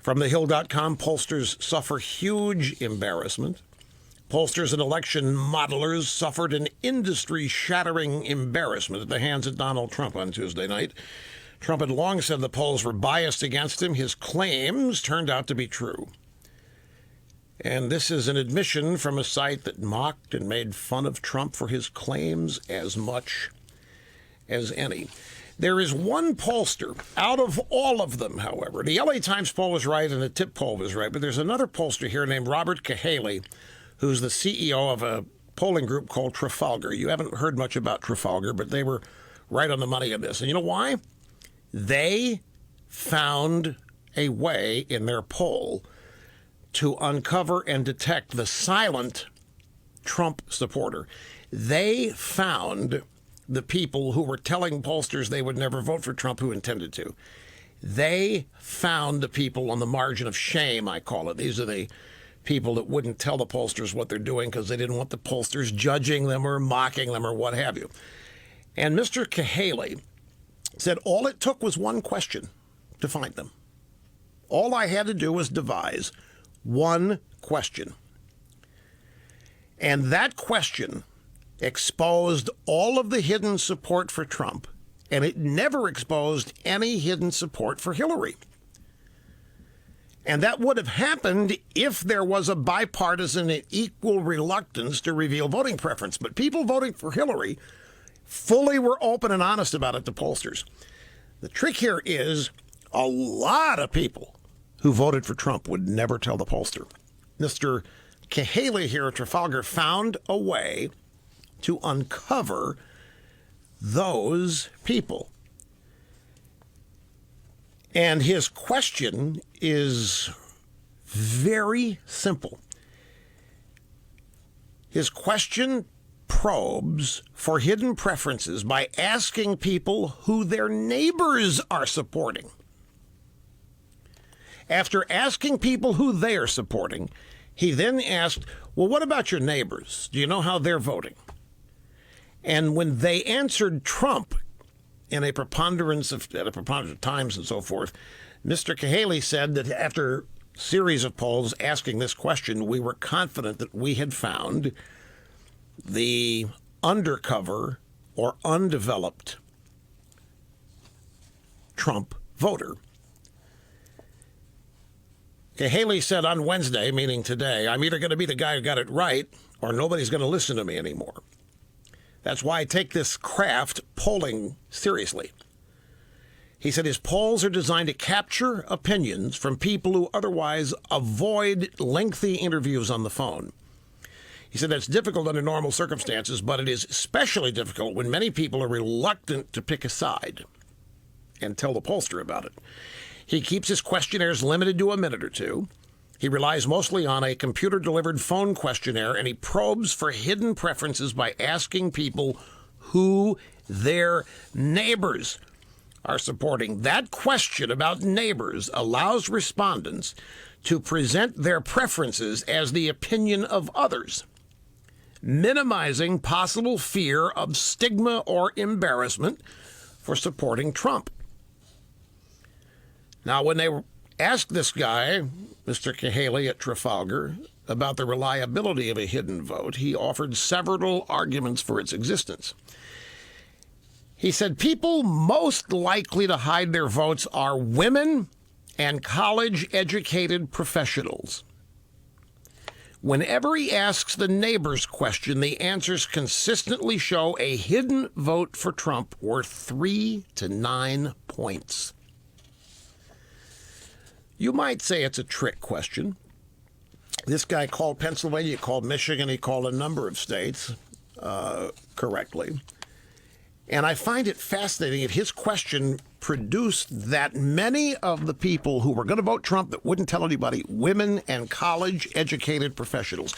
From thehill.com, pollsters suffer huge embarrassment. Pollsters and election modelers suffered an industry-shattering embarrassment at the hands of Donald Trump on Tuesday night. Trump had long said the polls were biased against him. His claims turned out to be true. And this is an admission from a site that mocked and made fun of Trump for his claims as much as any. There is one pollster out of all of them, however. The LA Times poll was right and the Tip poll was right, but there's another pollster here named Robert Cahaly, who's the CEO of a polling group called Trafalgar. You haven't heard much about Trafalgar, but they were right on the money on this. And you know why? They found a way in their poll to uncover and detect the silent Trump supporter. They found the people who were telling pollsters they would never vote for Trump who intended to. They found the people on the margin of shame, I call it. These are the people that wouldn't tell the pollsters what they're doing because they didn't want the pollsters judging them or mocking them or what have you. And Mr. Cahaly said all it took was one question to find them. All I had to do was devise one question. And that question exposed all of the hidden support for Trump, and it never exposed any hidden support for Hillary. And that would have happened if there was a bipartisan and equal reluctance to reveal voting preference. But people voting for Hillary fully were open and honest about it to pollsters. The trick here is a lot of people who voted for Trump would never tell the pollster. Mr. Cahaly here at Trafalgar found a way to uncover those people. And his question is very simple. His question probes for hidden preferences by asking people who their neighbors are supporting. After asking people who they are supporting, he then asked, well, what about your neighbors? Do you know how they're voting? And when they answered Trump at a preponderance of times and so forth, Mr. Cahaly said that after a series of polls asking this question, we were confident that we had found the undercover or undeveloped Trump voter. Cahaly said on Wednesday, meaning today, I'm either going to be the guy who got it right or nobody's going to listen to me anymore. That's why I take this craft polling seriously. He said his polls are designed to capture opinions from people who otherwise avoid lengthy interviews on the phone. He said that's difficult under normal circumstances, but it is especially difficult when many people are reluctant to pick a side and tell the pollster about it. He keeps his questionnaires limited to a minute or two. He relies mostly on a computer-delivered phone questionnaire, and he probes for hidden preferences by asking people who their neighbors are supporting. That question about neighbors allows respondents to present their preferences as the opinion of others, minimizing possible fear of stigma or embarrassment for supporting Trump. Now, when they asked this guy, Mr. Cahaly at Trafalgar, about the reliability of a hidden vote, he offered several arguments for its existence. He said people most likely to hide their votes are women and college-educated professionals. Whenever he asks the neighbors question, the answers consistently show a hidden vote for Trump worth 3 to 9 points. You might say it's a trick question. This guy called Pennsylvania, he called Michigan, he called a number of states correctly. And I find it fascinating that his question produced that many of the people who were going to vote Trump that wouldn't tell anybody, women and college-educated professionals.